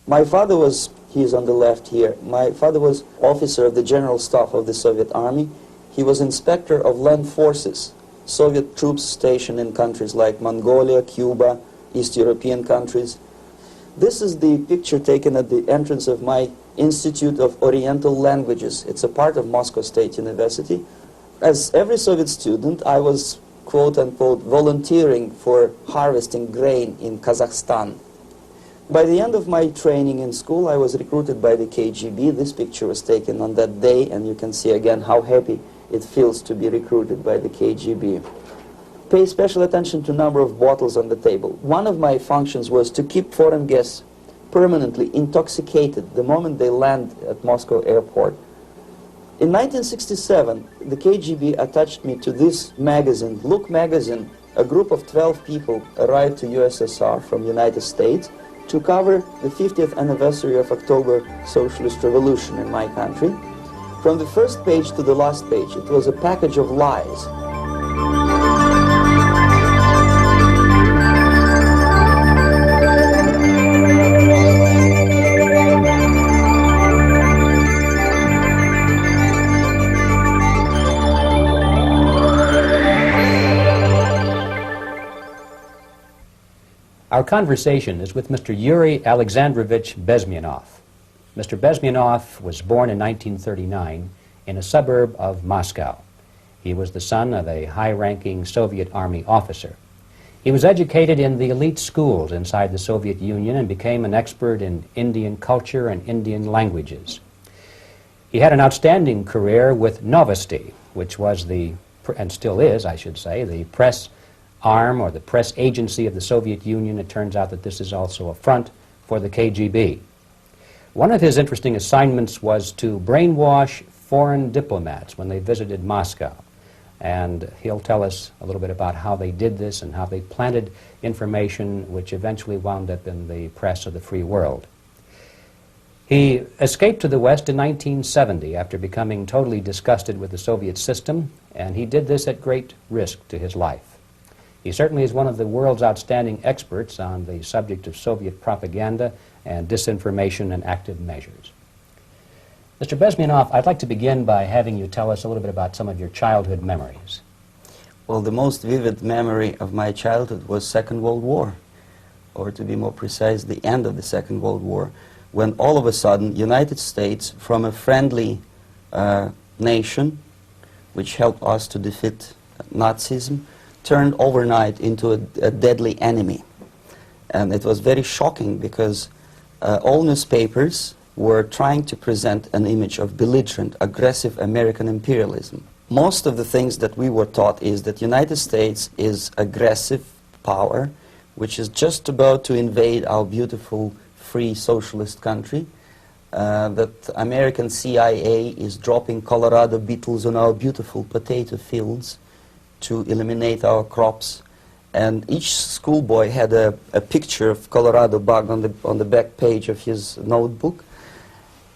My father was, he's on the left here, my father was officer of the General Staff of the Soviet Army. He was inspector of land forces, Soviet troops stationed in countries like Mongolia, Cuba, East European countries. This is the picture taken at the entrance of my Institute of Oriental Languages. It's a part of Moscow State University. As every Soviet student, I was, quote-unquote, volunteering for harvesting grain in Kazakhstan. By the end of my training in school, I was recruited by the KGB. This picture was taken on that day, and you can see again how happy it feels to be recruited by the KGB. Pay special attention to number of bottles on the table. One of my functions was to keep foreign guests permanently intoxicated the moment they land at Moscow airport. In 1967, the KGB attached me to this magazine, Look magazine. A group of 12 people arrived to USSR from United States to cover the 50th anniversary of October Socialist Revolution in my country. From the first page to the last page, it was a package of lies. Our conversation is with Mr. Yuri Alexandrovich Bezmenov. Mr. Bezmenov was born in 1939 in a suburb of Moscow. He was the son of a high-ranking Soviet Army officer. He was educated in the elite schools inside the Soviet Union and became an expert in Indian culture and Indian languages. He had an outstanding career with Novosti, which was the, and still is, I should say, the press arm or the press agency of the Soviet Union. It turns out that this is also a front for the KGB. One of his interesting assignments was to brainwash foreign diplomats when they visited Moscow. And he'll tell us a little bit about how they did this and how they planted information which eventually wound up in the press of the free world. He escaped to the West in 1970 after becoming totally disgusted with the Soviet system, and he did this at great risk to his life. He certainly is one of the world's outstanding experts on the subject of Soviet propaganda and disinformation and active measures. Mr. Bezmenov, I'd like to begin by having you tell us a little bit about some of your childhood memories. Well, the most vivid memory of my childhood was Second World War, or to be more precise, the end of the Second World War, when all of a sudden United States, from a friendly nation, which helped us to defeat Nazism, turned overnight into a deadly enemy. And it was very shocking because all newspapers were trying to present an image of belligerent, aggressive American imperialism. Most of the things that we were taught is that United States is aggressive power, which is just about to invade our beautiful, free socialist country, that American CIA is dropping Colorado beetles on our beautiful potato fields to eliminate our crops, and each schoolboy had a picture of Colorado bug on the back page of his notebook,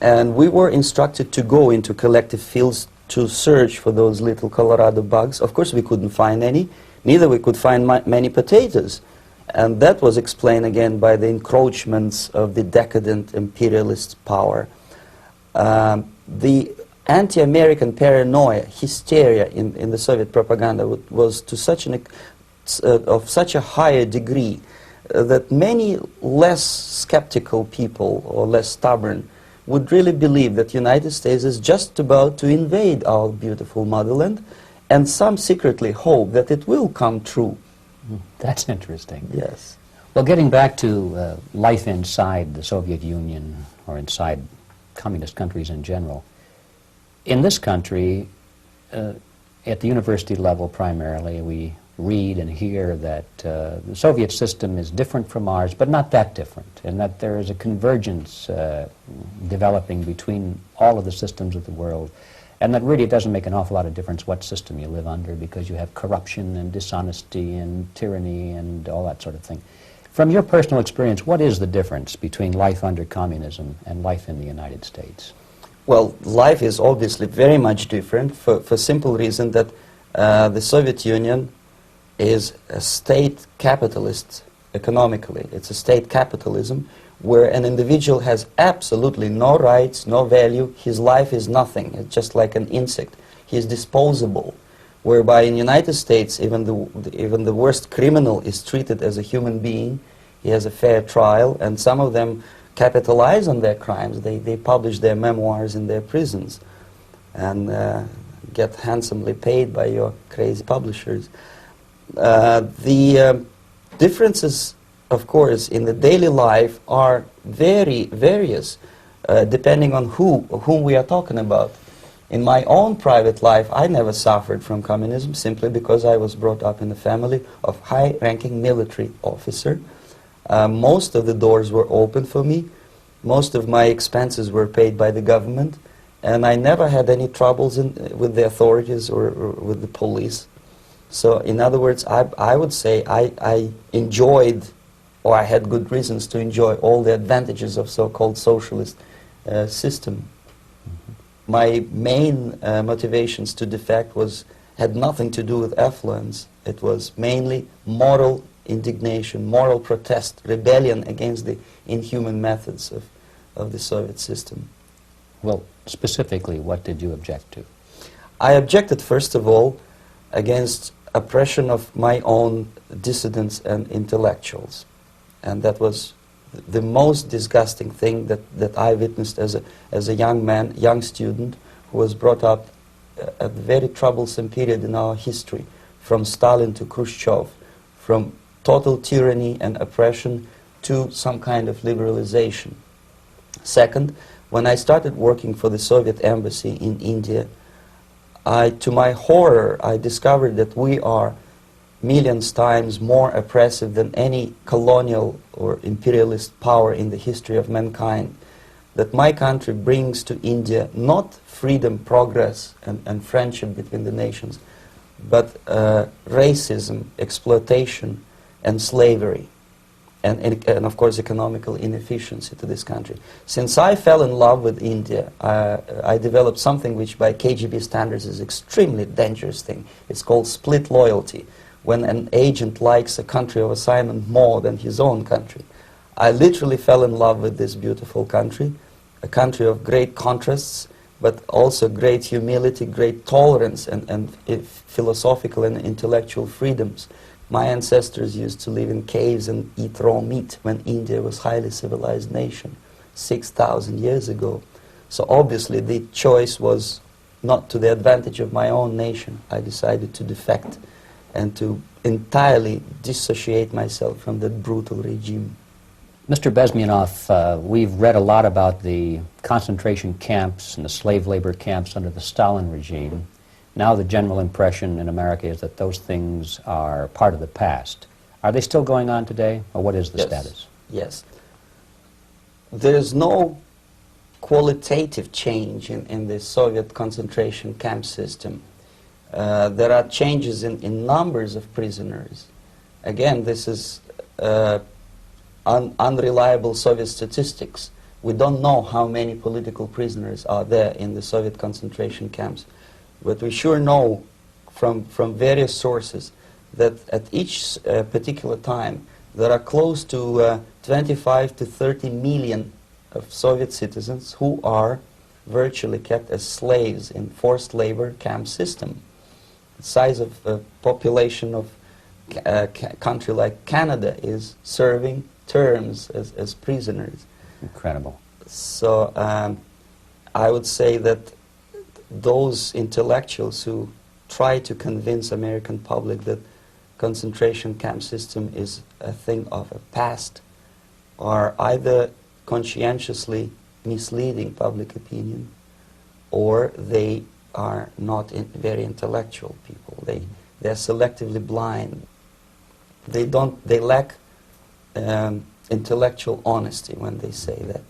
and we were instructed to go into collective fields to search for those little Colorado bugs. Of course we couldn't find any, neither we could find many potatoes, and that was explained again by the encroachments of the decadent imperialist power. The anti-American paranoia, hysteria in the Soviet propaganda was to such of such a higher degree that many less skeptical people or less stubborn would really believe that the United States is just about to invade our beautiful motherland, and some secretly hope that it will come true. That's interesting. Yes. Well, getting back to life inside the Soviet Union or inside communist countries in general, in this country, at the university level primarily, we read and hear that the Soviet system is different from ours, but not that different, and that there is a convergence developing between all of the systems of the world, and that really it doesn't make an awful lot of difference what system you live under, because you have corruption and dishonesty and tyranny and all that sort of thing. From your personal experience, what is the difference between life under communism and life in the United States? Well, life is obviously very much different for simple reason that the Soviet Union is a state capitalist economically. It's a state capitalism where an individual has absolutely no rights, no value, his life is nothing, it's just like an insect. He is disposable, whereby in the United States even the worst criminal is treated as a human being, he has a fair trial, and some of them capitalize on their crimes. They publish their memoirs in their prisons and get handsomely paid by your crazy publishers. The differences, of course, in the daily life are very various, depending on whom we are talking about. In my own private life, I never suffered from communism simply because I was brought up in a family of high-ranking military officer. Most of the doors were open for me. Most of my expenses were paid by the government, and I never had any troubles with the authorities or with the police. So, in other words, I would say I enjoyed, or I had good reasons to enjoy, all the advantages of so-called socialist system. My main motivations to defect had nothing to do with affluence. It was mainly moral indignation, moral protest, rebellion against the inhuman methods of the Soviet system. Well, specifically, what did you object to? I objected, first of all, against oppression of my own dissidents and intellectuals. And that was the most disgusting thing that I witnessed as a young man, young student, who was brought up at a very troublesome period in our history, from Stalin to Khrushchev, from total tyranny and oppression to some kind of liberalization. Second, when I started working for the Soviet embassy in India, to my horror, I discovered that we are millions times more oppressive than any colonial or imperialist power in the history of mankind. That my country brings to India not freedom, progress, and friendship between the nations, but racism, exploitation, and slavery, and of course economical inefficiency to this country. Since I fell in love with India, I developed something which by KGB standards is extremely dangerous thing. It's called split loyalty, when an agent likes a country of assignment more than his own country. I literally fell in love with this beautiful country, a country of great contrasts, but also great humility, great tolerance, and philosophical and intellectual freedoms. My ancestors used to live in caves and eat raw meat when India was a highly civilized nation 6,000 years ago. So obviously the choice was not to the advantage of my own nation. I decided to defect and to entirely dissociate myself from that brutal regime. Mr. Bezmenov, we've read a lot about the concentration camps and the slave labor camps under the Stalin regime. Now the general impression in America is that those things are part of the past. Are they still going on today, or what is the status? Yes. There is no qualitative change in the Soviet concentration camp system. There are changes in numbers of prisoners. Again, this is unreliable Soviet statistics. We don't know how many political prisoners are there in the Soviet concentration camps. But we sure know from various sources that at each particular time there are close to 25 to 30 million of Soviet citizens who are virtually kept as slaves in forced labor camp system. The size of the population of a country like Canada is serving terms as prisoners. Incredible. So I would say that those intellectuals who try to convince American public that concentration camp system is a thing of the past are either conscientiously misleading public opinion, or they are not very intellectual people. They're selectively blind. They lack intellectual honesty when they say that.